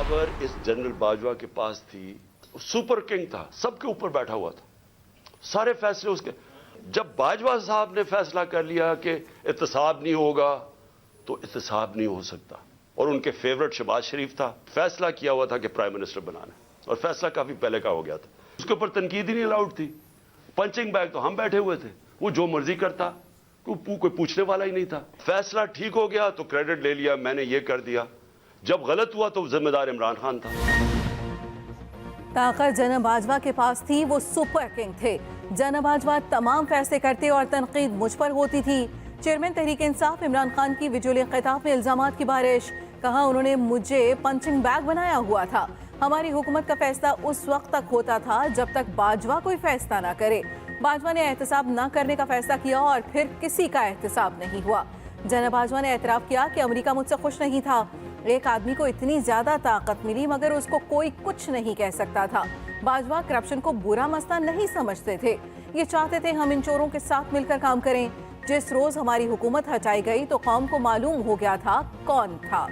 Power इस general Bajwa के पास थी। सुपर किंग था, सबके ऊपर बैठा हुआ था, सारे फैसले उसके। जब बाजवा साहब ने फैसला कर लिया कि एहतसाब नहीं होगा, तो एहतसाब नहीं हो सकता। और उनके फेवरेट शहबाज शरीफ था, फैसला किया हुआ था कि प्राइम मिनिस्टर बनाना, और फैसला काफी पहले का हो गया था। उसके ऊपर तनकीद ही नहीं अलाउड थी। पंचिंग बैग तो हम बैठे हुए थे, वो जो मर्जी करता, कोई पूछने वाला ही नहीं था। फैसला ठीक हो गया तो क्रेडिट ले लिया, मैंने ये कर दिया। जब गलत हुआ तो जिम्मेदार इमरान खान था। ताकत जनरल बाजवा के पास थी, वो सुपर किंग थे। जनरल बाजवा तमाम फैसले करते और तनकीद मुझ पर होती थी। चेयरमैन तहरीक इंसाफ इमरान खान की विजुअल खिताब में इल्जामात की बारिश। कहा उन्होंने मुझे पंचिंग बैग बनाया हुआ था। हमारी हुकूमत का फैसला उस वक्त तक होता था जब तक बाजवा कोई फैसला ना करे। बाजवा ने एहतसाब न करने का फैसला किया और फिर किसी का एहतसाब नहीं हुआ। जनरल बाजवा ने एतराफ़ किया कि अमेरिका मुझसे खुश नहीं था। एक आदमी को इतनी ज्यादा ताकत मिली मगर उसको कोई कुछ नहीं कह सकता था। बाजवा करप्शन को बुरा मसला नहीं समझते थे। ये चाहते थे हम इन चोरों के साथ मिलकर काम करें। जिस रोज हमारी हुकूमत हटाई गई तो कौम को मालूम हो गया था कौन था।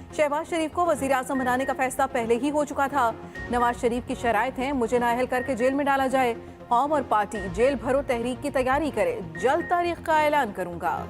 शहबाज शरीफ को वजीर आज़म बनाने का फैसला पहले ही हो चुका था। नवाज शरीफ की शराइत है मुझे नाअहल करके जेल में डाला जाए। कौम और पार्टी जेल भरो तहरीक की तैयारी करे, जल्द तारीख का ऐलान करूंगा।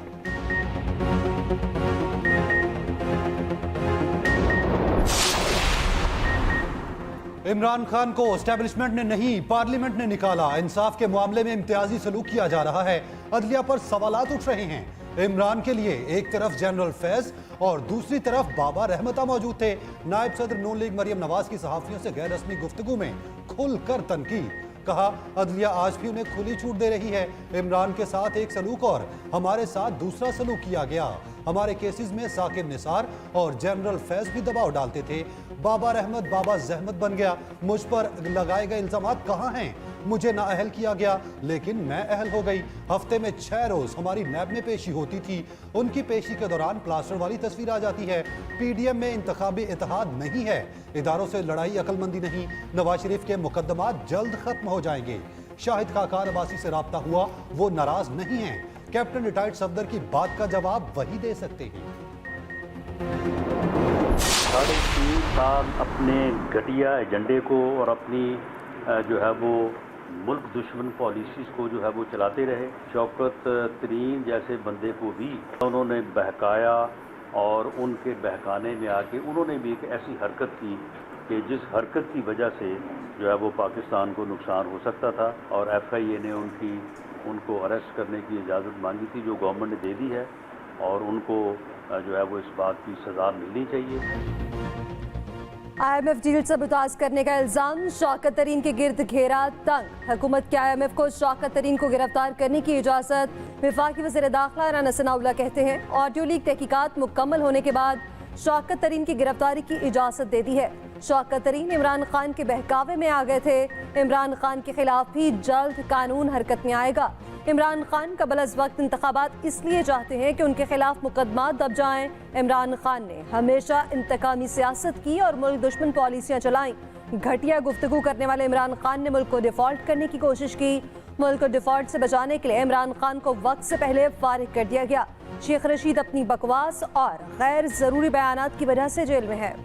इमरान खान को एस्टेब्लिशमेंट ने नहीं, पार्लियामेंट ने निकाला। इंसाफ के मामले में इम्तियाजी सलूक किया जा रहा है। अदलिया पर सवालात उठ रहे हैं। इमरान के लिए एक तरफ जनरल फैज और दूसरी तरफ बाबा रहमता मौजूद थे। नायब सदर नून लीग मरियम नवाज की सहाफियों से गैर रस्मी गुफ्तगू में खुलकर तनकीद। कहा अदलिया आज भी उन्हें खुली छूट दे रही है। इमरान के साथ एक सलूक और हमारे साथ दूसरा सलूक किया गया। हमारे केसेस में साकिब निसार और जनरल फैज भी दबाव डालते थे। बाबा रहमत बाबा जहमत बन गया। मुझ पर लगाए गए इल्जामात कहाँ हैं? मुझे नाअहल किया गया लेकिन मैं अहल हो गई। हफ्ते में 6 रोज हमारी नैब में पेशी होती थी। उनकी पेशी के दौरान प्लास्टर वाली तस्वीर आ जाती है। पीडीएम में इंतखाबी इत्तेहाद नहीं है। इदारों से लड़ाई अक्लमंदी नहीं। नवाज शरीफ के मुकदमात जल्द खत्म हो जाएंगे। शाहिद खाकान अब्बासी से राब्ता हुआ, वो नाराज नहीं है। कैप्टन रिटायर्ड सफदर की बात का जवाब वही दे सकते हैं। 3.5 साल अपने घटिया एजेंडे को और अपनी जो है वो मुल्क दुश्मन पॉलिसीज़ को जो है वो चलाते रहे। शौकत तरीन जैसे बंदे को भी उन्होंने बहकाया और उनके बहकाने में आके उन्होंने भी एक ऐसी हरकत की कि जिस हरकत की वजह से जो है वो पाकिस्तान को नुकसान हो सकता था। और FIA ने उनको अरेस्ट करने की इजाज़त मांगी थी, जो गवर्नमेंट ने दे दी है, और उनको जो है वो इस बात की सज़ा मिलनी चाहिए। IMF डील सबूताज करने का इल्जाम, शौकत तरीन के गिर्द घेरा तंग। हुकूमत के IMF को शौकत तरीन को गिरफ्तार करने की इजाज़त। वफाकी वज़ीर दाखिला राना सनाउल्लाह कहते हैं ऑडियो लीक तहकीकात मुकम्मल होने के बाद शौकत तरीन की गिरफ्तारी की इजाज़त दे दी है। शौकत तरीन इमरान खान के बहकावे में आ गए थे। इमरान खान के खिलाफ भी जल्द कानून हरकत में आएगा। इमरान खान कबल अज़ वक्त इंतखाबात इसलिए चाहते हैं कि उनके खिलाफ मुकदमा दब जाएं। इमरान खान ने हमेशा इंतकामी सियासत की और मुल्क दुश्मन पॉलिसियाँ चलाई। घटिया गुफ्तगू करने वाले इमरान खान ने मुल्क को डिफॉल्ट करने की कोशिश की। मुल्क को डिफॉल्ट से बचाने के लिए इमरान खान को वक्त से पहले फारिग कर दिया गया। शेख रशीद अपनी बकवास और गैर जरूरी बयानात की वजह से जेल में है।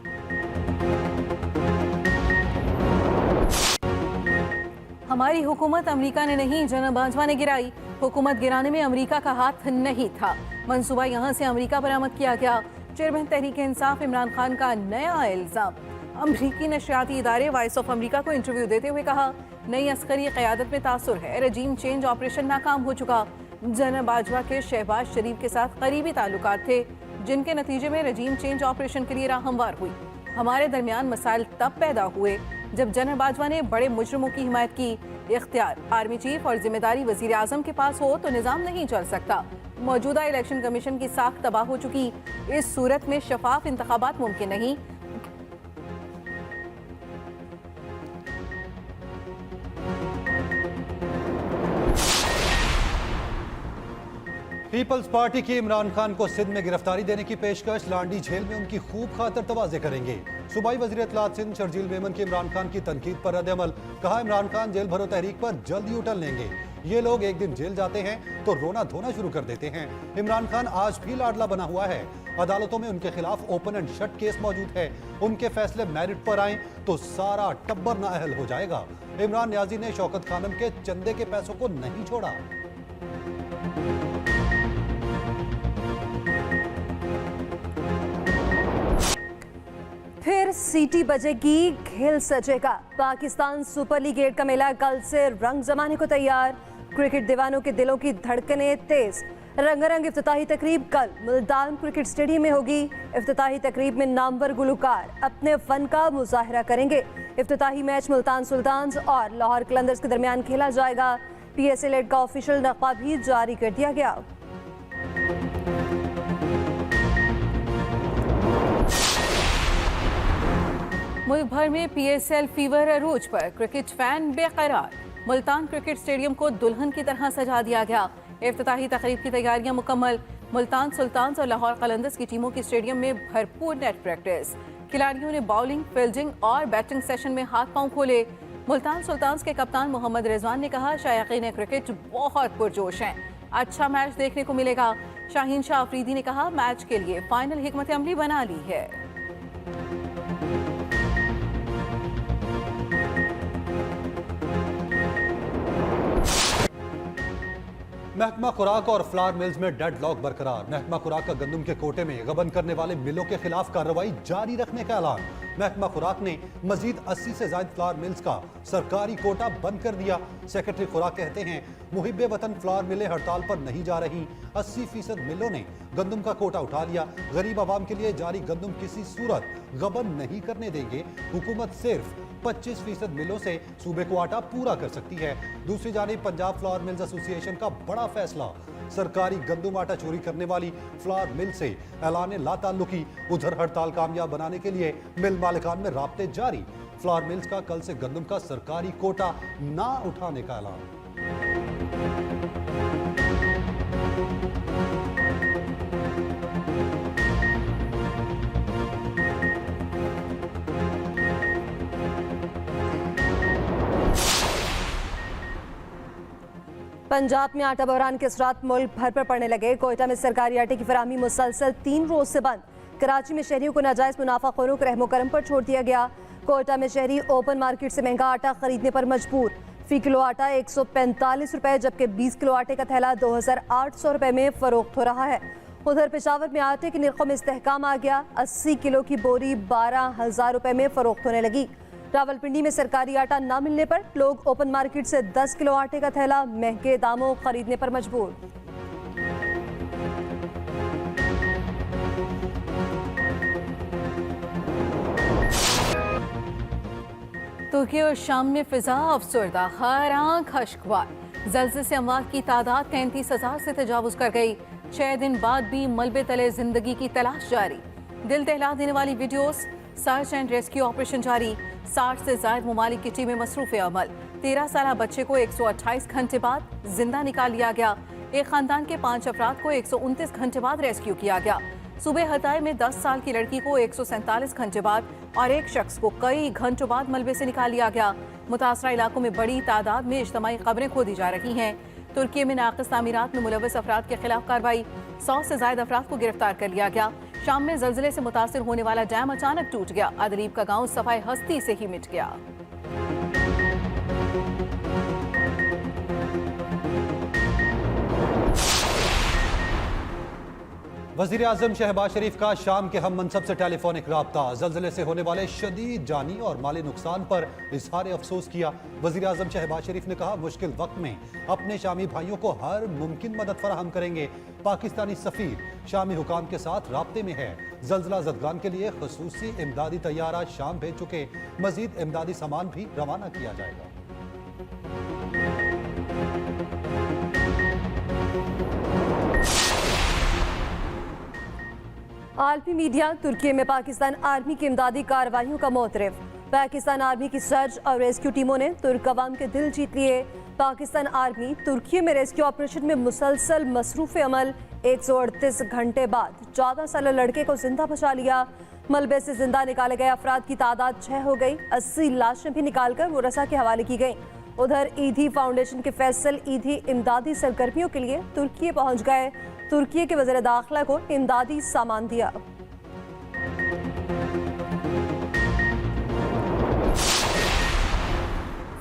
हमारी हुकूमत अमेरिका ने नहीं, जनरल बाजवा ने गिराई। हुकूमत गिराने में अमेरिका का हाथ नहीं था। मंसूबा यहाँ से अमेरिका बरामद किया गया। चेयरमैन तहरीक इंसाफ इमरान खान का नया इल्जाम। अमरीकी नशरियाती इदारे वॉइस ऑफ अमेरिका को इंटरव्यू देते हुए कहा नई अस्करी क़यादत में तासुर है। रजीम चेंज ऑपरेशन नाकाम हो चुका। जनरल बाजवा के शहबाज शरीफ के साथ करीबी ताल्लुकात थे, जिनके नतीजे में रजीम चेंज ऑपरेशन के लिए राह हमवार हुई। हमारे दरमियान मसाइल तब पैदा हुए जब जनरल बाजवा ने बड़े मुजरिमों की हिमायत की। इख्तियार आर्मी चीफ और जिम्मेदारी वजीर आजम के पास हो तो निज़ाम नहीं चल सकता। मौजूदा इलेक्शन कमीशन की साख तबाह हो चुकी। इस सूरत में शफाफ इंतखाबात मुमकिन नहीं। पीपल्स पार्टी की इमरान खान को सिंध में गिरफ्तारी देने की पेशकश। लांडी जेल में उनकी खूब खातर तवाज़े करेंगे। सूबाई वज़ीर इत्तलात सिंध शर्जील मेमन की इमरान खान की तनकीद पर रद्द-ए-अमल। कहा इमरान खान जेल भरो तहरीक पर जल्द ही उठन लेंगे। ये लोग एक दिन जेल जाते हैं तो रोना धोना शुरू कर देते हैं। इमरान खान आज भी लाडला बना हुआ है। अदालतों में उनके खिलाफ ओपन एंड शट केस मौजूद है। उनके फैसले मेरिट पर आए तो सारा टब्बर नाअहल हो जाएगा। इमरान न्याजी ने शौकत खानम के चंदे के पैसों को नहीं छोड़ा। फिर सीटी बजेगी, खेल सजेगा। पाकिस्तान सुपर लीग 8 का मेला कल से रंग जमाने को तैयार। क्रिकेट दीवानों के दिलों की धड़कनें तेज। रंगारंग इफ्तिताही तकरीब कल मुल्तान क्रिकेट स्टेडियम में होगी। इफ्तिताही तकरीब में नामवर गुलकार अपने फन का मुजाहरा करेंगे। इफ्तिताही मैच मुल्तान सुल्तान्स और लाहौर कलंदर्स के दरमियान खेला जाएगा। PSL 8 का ऑफिशियल नक्शा भी जारी कर दिया गया। मुल्क भर में PSL फीवर अरूज पर। क्रिकेट फैन बेकरार। मुल्तान क्रिकेट स्टेडियम को दुल्हन की तरह सजा दिया गया। इफ्तिताही तकरीब की तैयारियां मुकम्मल। मुल्तान सुल्तान्स और लाहौर कलंदर्स की टीमों की स्टेडियम में भरपूर नेट प्रैक्टिस। खिलाड़ियों ने बॉलिंग, फील्डिंग और बैटिंग सेशन में हाथ पांव खोले। मुल्तान सुल्तान्स के कप्तान मोहम्मद रिजवान ने कहा, शायकीन क्रिकेट बहुत पुरजोश हैं। अच्छा मैच देखने को मिलेगा। शाहीन शाह अफरीदी ने कहा, मैच के लिए फाइनल हिकमत अमली बना ली है। महकमा खुराक और फ्लावर मिल्स में डेडलॉक बरकरार। महकमा खुराक का गंदम के कोटे में गबन करने वाले मिलों के खिलाफ कार्रवाई जारी रखने का ऐलान। महकमा खुराक ने मजीद 80 से ज्यादा फ्लावर मिल्स का सरकारी कोटा बंद कर दिया। सेक्रेटरी खुराक कहते हैं, मुहिब्बे वतन फ्लावर मिलें हड़ताल पर नहीं जा रही। 80% मिलों ने गंदम का कोटा उठा लिया। गरीब आवाम के लिए जारी गंदम किसी सूरत गबन नहीं करने देंगे। हुकूमत सिर्फ 25% मिलों से सूबे को आटा पूरा कर सकती है। दूसरी जानिब पंजाब फ्लावर मिल्स एसोसिएशन का बड़ा फैसला। सरकारी गंदम आटा चोरी करने वाली फ्लावर मिल से ऐलान लाताल्लुकी। उधर हड़ताल कामयाब बनाने के लिए मिल मालिकान में राब्ते जारी। फ्लावर मिल्स का कल से गंदम का सरकारी कोटा ना उठाने का ऐलान। पंजाब में आटा बहरान के असरात मुल्क भर पर पड़ने लगे। कोयटा में सरकारी आटे की फराहमी मुसलसल 3 रोज से बंद। कराची में शहरियों को नाजायज मुनाफाखोरों के रहमो करम पर छोड़ दिया गया। कोयटा में शहरी ओपन मार्केट से महंगा आटा खरीदने पर मजबूर। फी किलो आटा 145 रुपए, जबकि 20 किलो आटे का थैला 2800 रुपए में फरोख्त हो रहा है। उधर पेशावर में आटे के निर्खों में इस्तेहकाम आ गया। 80 किलो की बोरी 12,000 रुपए में फरोख्त होने लगी। रावलपिंडी में सरकारी आटा न मिलने पर लोग ओपन मार्केट से 10 किलो आटे का थैला महंगे दामों खरीदने पर मजबूर। तुर्की और शाम में फिजा अफसरदा, हर आंख खश्कबार। जल्ज़ले से अमवात की तादाद 33,000 से तजावुज कर गई। 6 दिन बाद भी मलबे तले जिंदगी की तलाश जारी। दिल दहला देने वाली videos, search and rescue operation जारी। 60 से ज्यादा ममालिक की टीमें मसरूफ अमल। 13 साल बच्चे को 128 घंटे बाद जिंदा निकाल लिया गया। एक खानदान के 5 अफराद को 129 घंटे बाद रेस्क्यू किया गया। सूबे हताए में 10 साल की लड़की को 147 घंटे बाद और एक शख्स को कई घंटों बाद मलबे से निकाल लिया गया। मुतासरा इलाकों में बड़ी तादाद में इज्तमाई खबरें खोदी जा रही हैं। तुर्की में नाक़िस तामीरात में मुलव्वस अफराद के खिलाफ कार्रवाई। 100 से ज्यादा अफराद को गिरफ्तार कर लिया गया। शाम में जल्जले से मुतासिर होने वाला डैम अचानक टूट गया। अदलीब का गांव सफाई हस्ती से ही मिट गया। वज़ीर आज़म शहबाज शरीफ का शाम के हम मनसब से टेलीफोनिक राब्ता। ज़ल्ज़ले से होने वाले शदीद जानी और माली नुकसान पर इज़हार अफसोस किया। वज़ीर आज़म शहबाज शरीफ ने कहा, मुश्किल वक्त में अपने शामी भाइयों को हर मुमकिन मदद फराहम करेंगे। पाकिस्तानी सफ़ीर शामी हुकाम के साथ राब्ते में है। ज़ल्ज़ला ज़दगान के लिए ख़ुसूसी इमदादी तैयारा शाम भेज चुके। मज़ीद इमदादी सामान भी रवाना किया जाएगा। आलमी मीडिया तुर्की में पाकिस्तान आर्मी की इमदादी कार्रवाइयों का मोतरफ। पाकिस्तान आर्मी की सर्च और रेस्क्यू टीमों ने तुर्क अवाम के दिल जीत लिए। पाकिस्तान आर्मी तुर्की में रेस्क्यू ऑपरेशन में मुसलसल मसरूफ अमल। 138 घंटे बाद 14 साल लड़के को जिंदा बचा लिया। मलबे से जिंदा निकाले गए अफराद की तादाद 6 हो गई। 80 लाशें भी निकालकर मुरसा के हवाले की गई। उधर ईदी फाउंडेशन के फैसल ईदी इमदादी सरगर्मियों के लिए तुर्की पहुंच गए। तुर्की के वज़ीर दाखिला को इमदादी सामान दिया।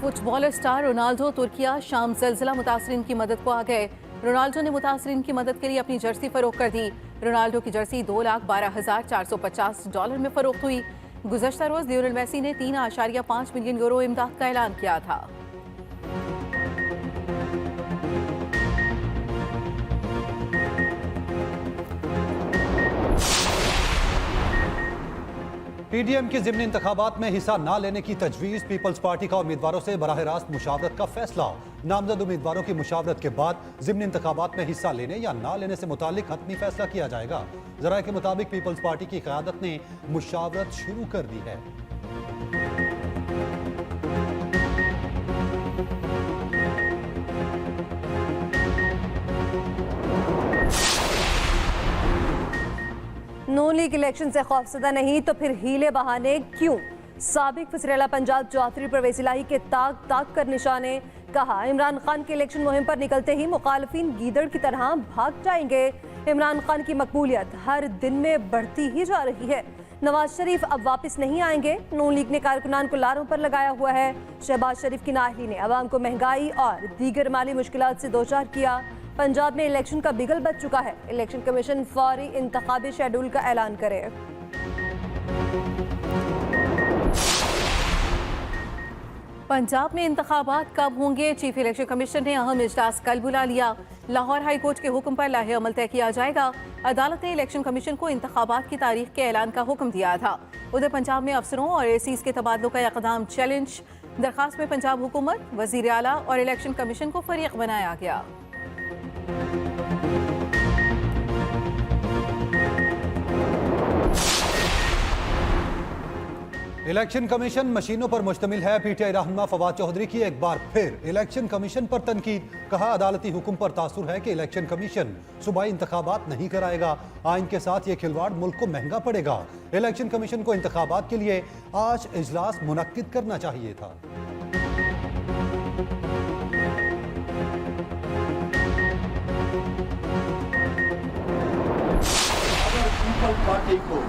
फुटबॉलर स्टार रोनाल्डो तुर्किया शाम ज़लज़ला मुतासरीन की मदद को आ गए। रोनाल्डो ने मुतासरीन की मदद के लिए अपनी जर्सी फरोख्त कर दी। रोनाल्डो की जर्सी $2,12,450 में फरोख्त हुई। गुज़श्ता रोज लियोनेल मेसी ने 3.5 मिलियन यूरो इमदाद का ऐलान किया था। पीडीएम के ज़िमनी इंतखाबात में हिस्सा न लेने की तजवीज़। पीपल्स पार्टी का उम्मीदवारों से बराह रास्त मुशावरत का फैसला। नामजद उम्मीदवारों की मुशावरत के बाद ज़िमनी इंतखाबात में हिस्सा लेने या न लेने से मुतालिक हतमी फैसला किया जाएगा। ज़राए के मुताबिक पीपल्स पार्टी की क़यादत ने मुशावरत शुरू कर दी है। नून लीग इलेक्शन से खौफजदा नहीं तो फिर हीले बहाने क्यों? साबिक वज़ीर पंजाब जाफरी परवेज़ इलाही के ताक ताक कर निशाने। कहा, इमरान खान के इलेक्शन मुहिम पर निकलते ही मुखालिफिन गीदड़ की तरह भाग जाएंगे। इमरान खान की मकबूलियत हर दिन में बढ़ती ही जा रही है। नवाज शरीफ अब वापस नहीं आएंगे। नून लीग ने कारकुनान को लारों पर लगाया हुआ है। शहबाज शरीफ की नाअहली ने अवाम को महंगाई और दीगर माली मुश्किलात से दोचार किया। पंजाब में इलेक्शन का बिगल बच चुका है। इलेक्शन कमीशन फौरी इंतखाबी शेड्यूल का ऐलान करे। पंजाब में इंतखाबात कब होंगे? चीफ इलेक्शन कमीशन ने अहम इजलास कल बुला लिया। लाहौर हाई कोर्ट के हुक्म पर लाहे अमल तय किया जाएगा। अदालत ने इलेक्शन कमीशन को इंतखाबात की तारीख के ऐलान का हुक्म दिया था। उधर पंजाब में अफसरों और एसीज के तबादलों का इक़दाम चैलेंज। दरखास्त में पंजाब हुकूमत, वज़ीर आला और इलेक्शन कमीशन को फरीक बनाया गया। इलेक्शन कमीशन मशीनों पर मुश्तमिल है। पीटीआई रहनुमा फवाद चौधरी की एक बार फिर इलेक्शन कमीशन पर तनकीद। कहा, अदालती हुक्म पर तासुर है कि इलेक्शन कमीशन सूबाई इंतखाबात नहीं कराएगा। आइन के साथ ये खिलवाड़ मुल्क को महंगा पड़ेगा। इलेक्शन कमीशन को इंतखाबात के लिए आज इजलास मुनक्किद करना चाहिए था। अगर पीपल पार्टी को,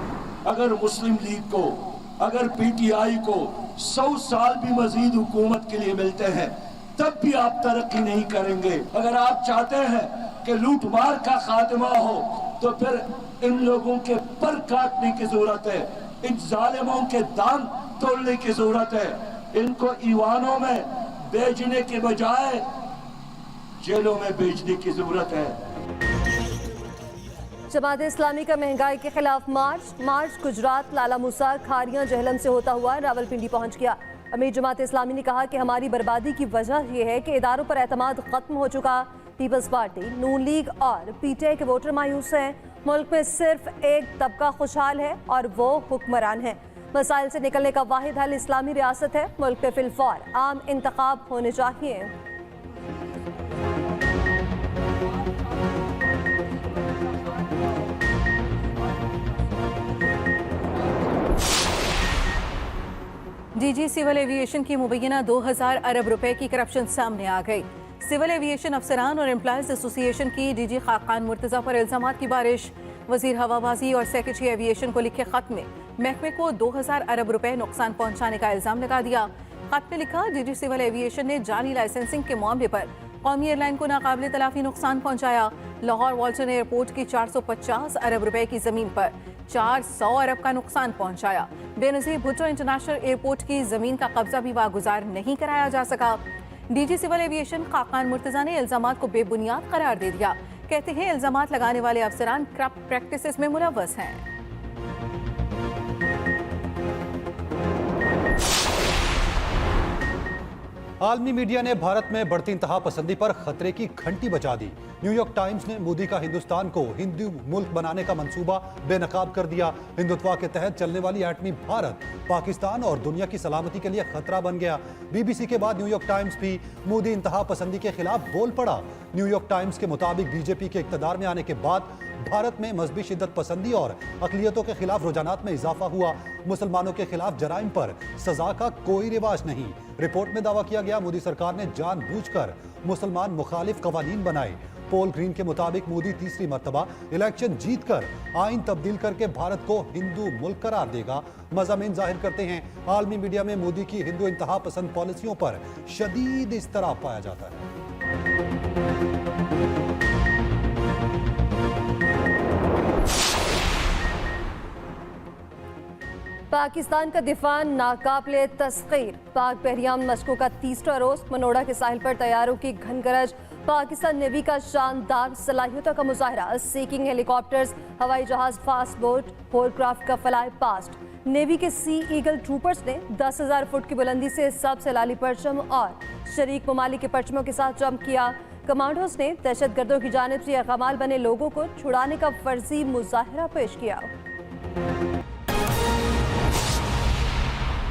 अगर मुस्लिम लीग को, अगर पीटीआई को 100 साल भी मजीद हुकूमत के लिए मिलते हैं तब भी आप तरक्की नहीं करेंगे। अगर आप चाहते हैं कि लूटमार का खात्मा हो तो फिर इन लोगों के पर काटने की जरूरत है। इन जालिमों के दाम तोड़ने की जरूरत है। इनको ईवानों में भेजने के बजाय जेलों में भेजने की जरूरत है। जमात इस्लामी का महंगाई के खिलाफ मार्च गुजरात लाला मूसा खारियां जहलम से होता हुआ रावलपिंडी पहुंच गया। अमीर जमात इस्लामी ने कहा कि हमारी बर्बादी की वजह यह है कि इदारों पर एतमाद खत्म हो चुका। पीपल्स पार्टी, नून लीग और पीटीआई के वोटर मायूस हैं। मुल्क में सिर्फ एक तबका खुशहाल है और वो हुक्मरान है। मसाइल से निकलने का वाहिद हल इस्लामी रियासत है। मुल्क में फिलफौर आम इंतखाब होने चाहिए। डीजी सिविल एविएशन की मुबैना 2000 अरब रुपए की करप्शन सामने आ गई। सिविल एविएशन अफसरान और एम्प्लॉयज एसोसिएशन की डीजी खाकान मुर्तज़ा पर इल्जामात की बारिश। वजीर हवाबाजी और सेक्रेटरी एविएशन को लिखे खत में महकमे को 2000 अरब रुपए नुकसान पहुंचाने का इल्जाम लगा दिया। खत में लिखा, डीजी सिविल एविएशन ने जाली लाइसेंसिंग के मामले पर कौमी एयरलाइन को नाकाबिले तलाफी नुकसान पहुंचाया। लाहौर वाल्टन एयरपोर्ट की 450 अरब रुपए की जमीन पर 400 अरब का नुकसान पहुंचाया। बेनज़ीर भुट्टो इंटरनेशनल एयरपोर्ट की जमीन का कब्जा भी वागुजार नहीं कराया जा सका। DG civil aviation Khaqan Murtaza ने इल्जामात को बेबुनियाद करार दे दिया। कहते हैं इल्जामात लगाने वाले अफसरान करप्ट प्रैक्टिसेस में मुलव्वस हैं। आलमी मीडिया ने भारत में बढ़ती इंतहा पसंदी पर खतरे की घंटी बजा दी। न्यूयॉर्क टाइम्स ने मोदी का हिंदुस्तान को हिंदू मुल्क बनाने का मंसूबा बेनकाब कर दिया। हिंदुत्व के तहत चलने वाली एटमी भारत, पाकिस्तान और दुनिया की सलामती के लिए खतरा बन गया। बीबीसी के बाद न्यूयॉर्क टाइम्स भी मोदी इंतहा पसंदी के खिलाफ बोल पड़ा। न्यूयॉर्क टाइम्स के मुताबिक बीजेपी के इक्तदार में आने के बाद भारत में मजहबी शिद्दत पसंदी और अकलियतों के खिलाफ रुझानात में इजाफा हुआ। मुसलमानों के खिलाफ जराइम पर सजा का कोई रिवाज नहीं। रिपोर्ट में दावा किया गया मोदी सरकार ने जानबूझकर मुसलमान मुखालिफ कवानीन बनाए। पोल ग्रीन के मुताबिक मोदी तीसरी मर्तबा इलेक्शन जीतकर आइन तब्दील करके भारत को हिंदू मुल्क करार देगा। मज़ामीन जाहिर करते हैं आलमी मीडिया में मोदी की हिंदू इंतहा पसंद पॉलिसियों पर शदीद इस्तराब पाया जाता है। पाकिस्तान का दिफा नाकाबिले तस्खीर। पाक बहरियाम मशकों का तीसरा रोज। मनोड़ा के साहिल पर तैयारों की घनगरज। पाकिस्तान नेवी का शानदार सलाहियतों का मुजाहरा। सीकिंग हेलीकॉप्टर्स, हवाई जहाज, फास्ट बोट, होलक्राफ्ट का फ्लाई पास्ट। नेवी के सी ईगल ट्रूपर्स ने 10,000 फुट की बुलंदी से सबसे लाली परचम और शरीक ममालिक के परचमों के साथ जंप किया। कमांडोज ने दहशतगर्दों की जानिब से यरगमाल बने लोगों को छुड़ाने का फर्जी मुजाहरा पेश किया।